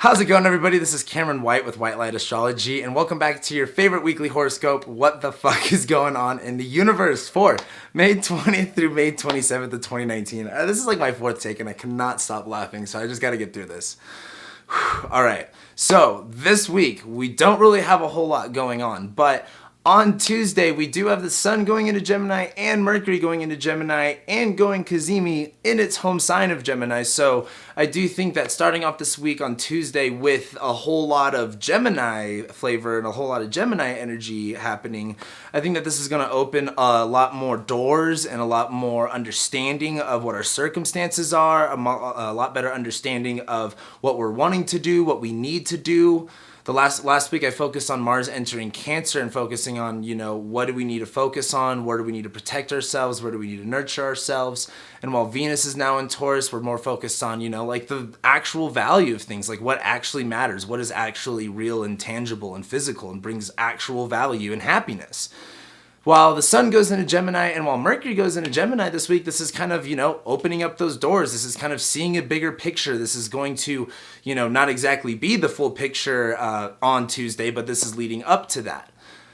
How's it going, everybody? This is Cameron White with White Light Astrology, and welcome back to your favorite weekly horoscope. What the fuck is going on in the universe for May 20th through May 27th of 2019? This is like my fourth take, and I cannot stop laughing, so I just got to get through this. All right, so this week we don't really have a whole lot going on, but on Tuesday, we do have the Sun going into Gemini and Mercury going into Gemini and going Cazimi in its home sign of Gemini. So I do think that starting off this week on Tuesday with a whole lot of Gemini flavor and a whole lot of Gemini energy happening, I think that this is going to open a lot more doors and a lot more understanding of what our circumstances are, a lot better understanding of what we're wanting to do, what we need to do. The last week I focused on Mars entering Cancer and focusing on, what do we need to focus on? Where do we need to protect ourselves? Where do we need to nurture ourselves? And while Venus is now in Taurus, we're more focused on, like the actual value of things, like what actually matters, what is actually real and tangible and physical and brings actual value and happiness. While the Sun goes into Gemini and while Mercury goes into Gemini this week, this is kind of, opening up those doors. This is kind of seeing a bigger picture. This is going to, not exactly be the full picture on Tuesday, but this is leading up to that.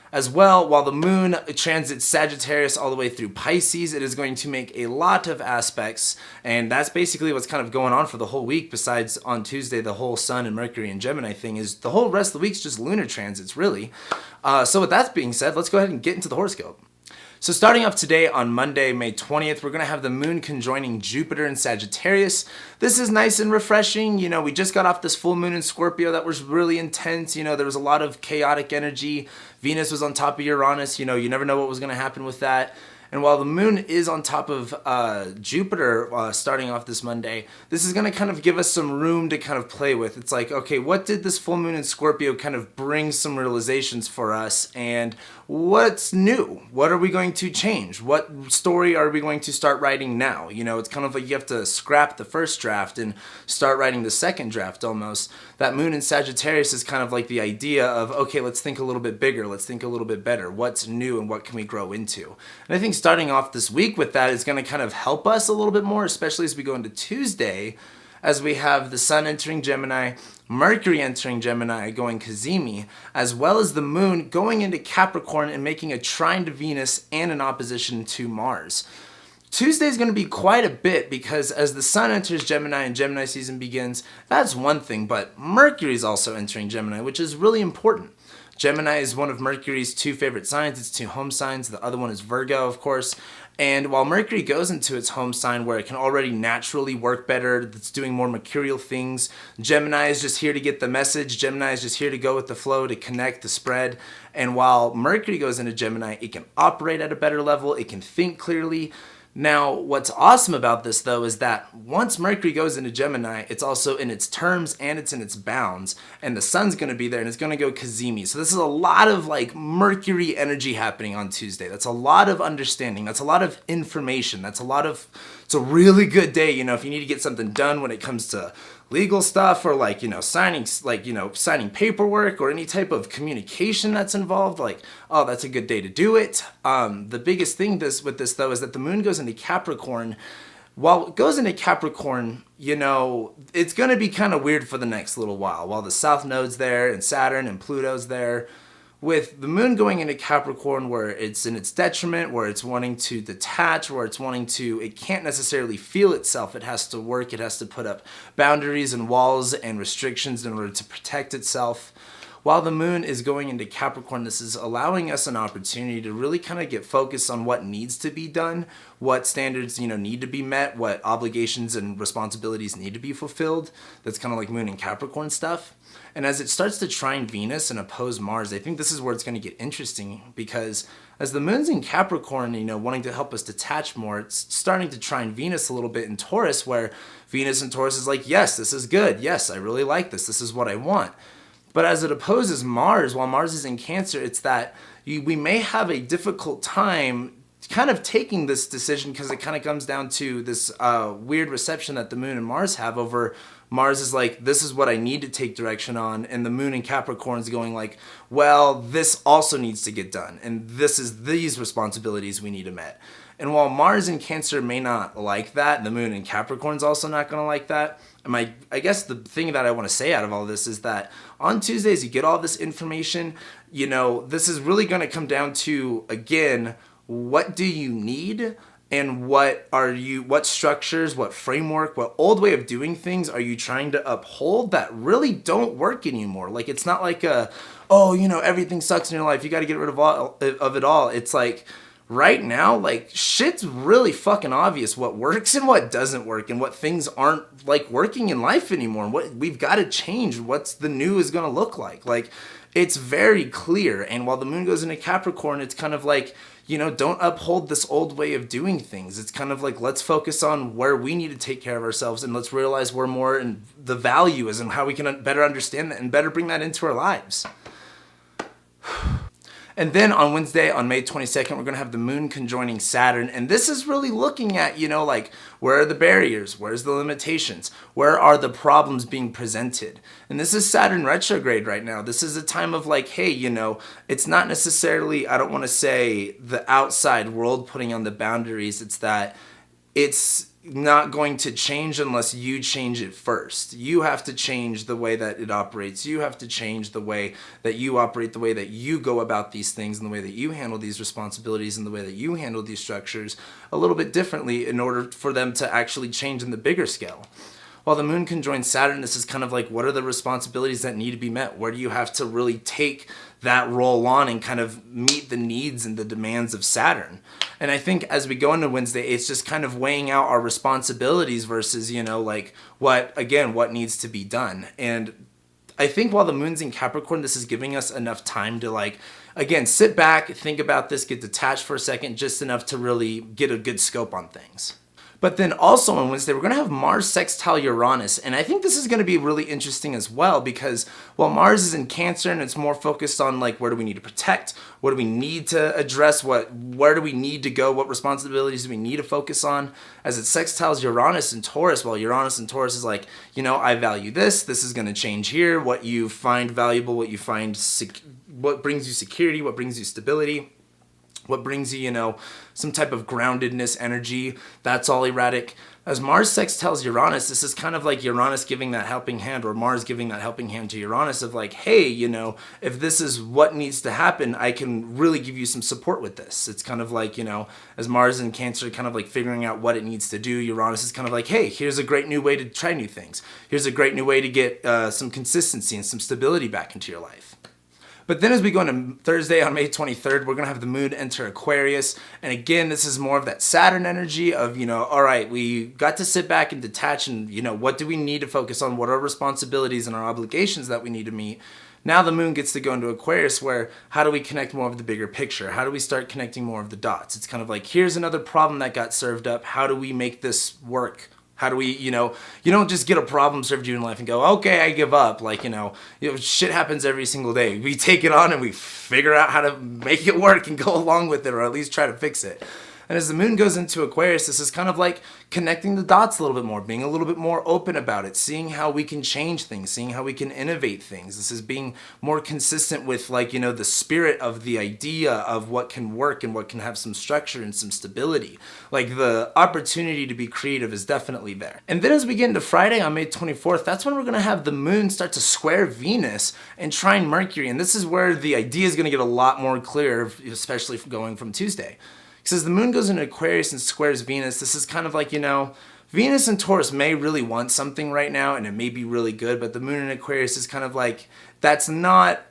As well, while the moon transits Sagittarius all the way through Pisces, it is going to make a lot of aspects, and that's basically what's kind of going on for the whole week. Besides on Tuesday, the whole Sun and Mercury and Gemini thing is the whole rest of the week's just lunar transits, really. So with that being said, let's go ahead and get into the horoscope. So starting off today on Monday, May 20th, we're going to have the moon conjoining Jupiter in Sagittarius. This is nice and refreshing. We just got off this full moon in Scorpio that was really intense. There was a lot of chaotic energy. Venus was on top of Uranus. You never know what was going to happen with that. And while the moon is on top of Jupiter starting off this Monday, this is going to kind of give us some room to kind of play with. It's like, okay, what did this full moon in Scorpio kind of bring some realizations for us? And what's new? What are we going to change? What story are we going to start writing now? It's kind of like you have to scrap the first draft and start writing the second draft almost. That moon in Sagittarius is kind of like the idea of, okay, let's think a little bit bigger. Let's think a little bit better. What's new and what can we grow into? And I think starting off this week with that is going to kind of help us a little bit more, especially as we go into Tuesday, as we have the Sun entering Gemini, Mercury entering Gemini, going Cazimi, as well as the moon going into Capricorn and making a trine to Venus and an opposition to Mars. Tuesday is going to be quite a bit because as the Sun enters Gemini and Gemini season begins, that's one thing, but Mercury is also entering Gemini, which is really important. Gemini is one of Mercury's two favorite signs. It's two home signs. The other one is Virgo, of course. And while Mercury goes into its home sign where it can already naturally work better, it's doing more mercurial things, Gemini is just here to get the message. Gemini is just here to go with the flow, to connect, to spread. And while Mercury goes into Gemini, it can operate at a better level. It can think clearly. Now, what's awesome about this, though, is that once Mercury goes into Gemini, it's also in its terms and it's in its bounds, and the Sun's going to be there and it's going to go Cazimi. So this is a lot of Mercury energy happening on Tuesday. That's a lot of understanding. That's a lot of information. It's a really good day, if you need to get something done when it comes to legal stuff or signing paperwork or any type of communication that's involved. That's a good day to do it. The biggest thing with this though is that the moon goes into Capricorn. While it goes into Capricorn, it's going to be kind of weird for the next little while. While the South Node's there and Saturn and Pluto's there, with the moon going into Capricorn where it's in its detriment, where it's wanting to detach, it can't necessarily feel itself. It has to work, it has to put up boundaries and walls and restrictions in order to protect itself. While the moon is going into Capricorn, this is allowing us an opportunity to really kind of get focused on what needs to be done, what standards, need to be met, what obligations and responsibilities need to be fulfilled. That's kind of like moon and Capricorn stuff. And as it starts to trine Venus and oppose Mars, I think this is where it's going to get interesting because as the moon's in Capricorn, wanting to help us detach more, it's starting to trine Venus a little bit in Taurus where Venus in Taurus is like, yes, this is good. Yes, I really like this. This is what I want. But as it opposes Mars, while Mars is in Cancer, it's that we may have a difficult time kind of taking this decision because it kind of comes down to this weird reception that the moon and Mars have over. Mars is like, this is what I need to take direction on, and the moon in Capricorn is going like, well, this also needs to get done, and these responsibilities we need to met. And while Mars in Cancer may not like that, the moon in Capricorn's also not going to like that, I guess the thing that I want to say out of all this is that on Tuesdays you get all this information. This is really going to come down to, again, what do you need? And what structures, what framework, what old way of doing things are you trying to uphold that really don't work anymore? Like, it's not like everything sucks in your life, you got to get rid of it all. It's like, right now, like, shit's really fucking obvious what works and what doesn't work, and what things aren't, like, working in life anymore, and what we've got to change, what's the new is going to look like. Like, it's very clear. And while the moon goes into Capricorn, it's kind of like, don't uphold this old way of doing things. It's kind of like, let's focus on where we need to take care of ourselves, and let's realize where more and the value is, and how we can better understand that and better bring that into our lives. And then on Wednesday, on May 22nd, we're going to have the moon conjoining Saturn. And this is really looking at, like, where are the barriers? Where's the limitations? Where are the problems being presented? And this is Saturn retrograde right now. This is a time of like, hey, it's not necessarily, I don't want to say the outside world putting on the boundaries. It's that it's not going to change unless you change it first. You have to change the way that it operates. You have to change the way that you operate, the way that you go about these things, and the way that you handle these responsibilities, and the way that you handle these structures a little bit differently in order for them to actually change in the bigger scale. While the moon conjoins Saturn, this is kind of like, what are the responsibilities that need to be met? Where do you have to really take that role on and kind of meet the needs and the demands of Saturn? And I think as we go into Wednesday, it's just kind of weighing out our responsibilities versus, like, what needs to be done. And I think while the moon's in Capricorn, this is giving us enough time to, like, again, sit back, think about this, get detached for a second, just enough to really get a good scope on things. But then also on Wednesday, we're going to have Mars sextile Uranus. And I think this is going to be really interesting as well, because while Mars is in Cancer and it's more focused on, like, where do we need to protect? What do we need to address? Where do we need to go? What responsibilities do we need to focus on? As it sextiles Uranus and Taurus, while Uranus and Taurus is like, I value this. This is going to change here. What you find valuable, what you find, what brings you security, what brings you stability. What brings you, some type of groundedness, energy, that's all erratic. As Mars sextiles Uranus, this is kind of like Uranus giving that helping hand, or Mars giving that helping hand to Uranus of like, hey, if this is what needs to happen, I can really give you some support with this. It's kind of like, as Mars in Cancer kind of like figuring out what it needs to do, Uranus is kind of like, hey, here's a great new way to try new things. Here's a great new way to get some consistency and some stability back into your life. But then as we go into Thursday on May 23rd, we're going to have the moon enter Aquarius. And again, this is more of that Saturn energy of, all right, we got to sit back and detach and, what do we need to focus on? What are responsibilities and our obligations that we need to meet? Now the moon gets to go into Aquarius, where how do we connect more of the bigger picture? How do we start connecting more of the dots? It's kind of like, here's another problem that got served up. How do we make this work? How do we, you don't just get a problem served you in life and go, okay, I give up. Like, shit happens every single day. We take it on and we figure out how to make it work and go along with it, or at least try to fix it. And as the moon goes into Aquarius, this is kind of like connecting the dots a little bit more, being a little bit more open about it, seeing how we can change things, seeing how we can innovate things. This is being more consistent with, like, the spirit of the idea of what can work and what can have some structure and some stability. Like, the opportunity to be creative is definitely there. And then as we get into Friday on May 24th, that's when we're going to have the moon start to square Venus and trine Mercury. And this is where the idea is going to get a lot more clear, especially going from Tuesday. Because as the moon goes into Aquarius and squares Venus, this is kind of like, Venus and Taurus may really want something right now and it may be really good, but the moon in Aquarius is kind of like, that's not,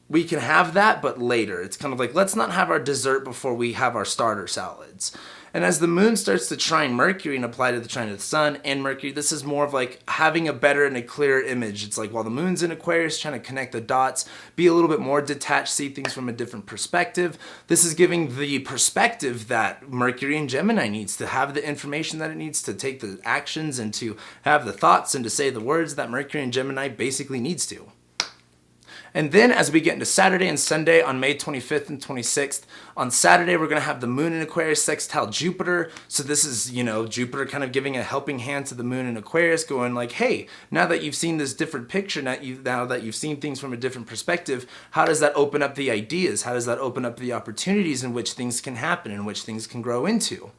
we can have that, but later. It's kind of like, let's not have our dessert before we have our starter salads. And as the moon starts to trine Mercury and apply to the trine of the sun and Mercury, this is more of like having a better and a clearer image. It's like while the moon's in Aquarius, trying to connect the dots, be a little bit more detached, see things from a different perspective. This is giving the perspective that Mercury in Gemini needs to have the information that it needs to take the actions and to have the thoughts and to say the words that Mercury in Gemini basically needs to. And then as we get into Saturday and Sunday on May 25th and 26th, on Saturday we're going to have the moon in Aquarius sextile Jupiter. So this is, Jupiter kind of giving a helping hand to the moon in Aquarius, going like, hey, now that you've seen this different picture, now that you've seen things from a different perspective, how does that open up the ideas? How does that open up the opportunities in which things can happen, in which things can grow into?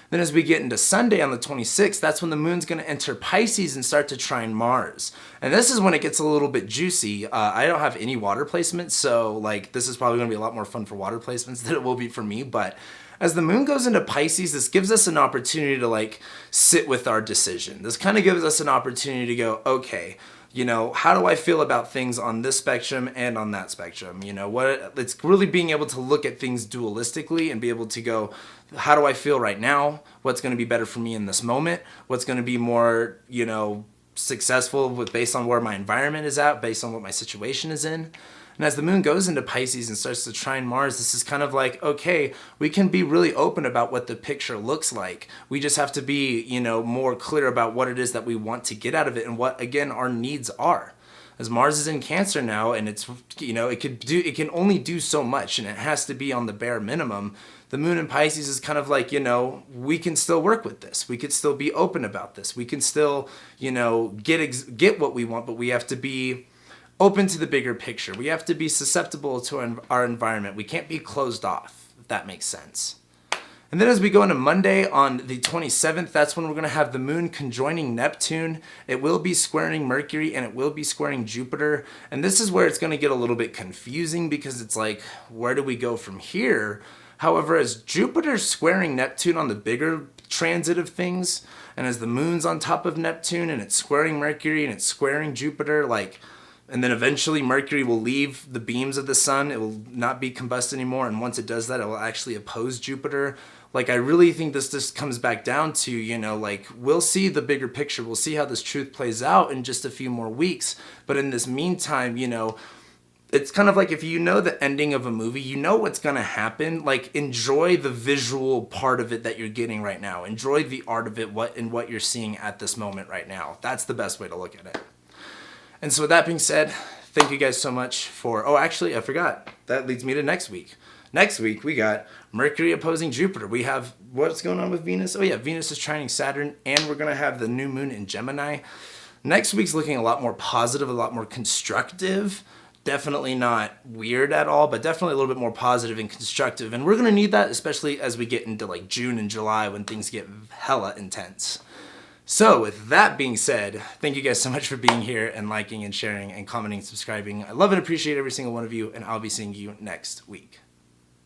Then as we get into Sunday on the 26th, that's when the moon's going to enter Pisces and start to trine Mars. And this is when it gets a little bit juicy. I don't have any water placements, so like this is probably going to be a lot more fun for water placements than it will be for me. But as the moon goes into Pisces, this gives us an opportunity to like sit with our decision. This kind of gives us an opportunity to go, okay, you know, how do I feel about things on this spectrum and on that spectrum? You know, it's really being able to look at things dualistically and be able to go, how do I feel right now? What's going to be better for me in this moment? What's going to be more, you know, successful based on where my environment is at, based on what my situation is in? And as the moon goes into Pisces and starts to trine Mars, this is kind of like, okay, we can be really open about what the picture looks like. We just have to be, you know, more clear about what it is that we want to get out of it and what, again, our needs are. As Mars is in Cancer now, and it's, you know, it can only do so much, and it has to be on the bare minimum. The moon in Pisces is kind of like, you know, we can still work with this. We could still be open about this. We can still, you know, get what we want, but we have to be open to the bigger picture. We have to be susceptible to our environment. We can't be closed off, if that makes sense. And then as we go into Monday on the 27th, that's when we're going to have the moon conjoining Neptune. It will be squaring Mercury and it will be squaring Jupiter. And this is where it's going to get a little bit confusing because it's like, where do we go from here? However, as Jupiter's squaring Neptune on the bigger transit of things, and as the moon's on top of Neptune and it's squaring Mercury and it's squaring Jupiter, like, and then eventually Mercury will leave the beams of the sun. It will not be combust anymore. And once it does that, it will actually oppose Jupiter. Like, I really think this just comes back down to, you know, like, we'll see the bigger picture. We'll see how this truth plays out in just a few more weeks. But in this meantime, you know, it's kind of like if you know the ending of a movie, you know what's going to happen. Like, enjoy the visual part of it that you're getting right now. Enjoy the art of it, what you're seeing at this moment right now. That's the best way to look at it. And so with that being said, thank you guys so much for, oh, actually, I forgot. That leads me to next week. Next week, we got Mercury opposing Jupiter. We have, what's going on with Venus? Oh yeah, Venus is trining Saturn, and we're going to have the new moon in Gemini. Next week's looking a lot more positive, a lot more constructive. Definitely not weird at all, but definitely a little bit more positive and constructive. And we're going to need that, especially as we get into like June and July when things get hella intense. So with that being said, thank you guys so much for being here and liking and sharing and commenting and subscribing. I love and appreciate every single one of you, and I'll be seeing you next week.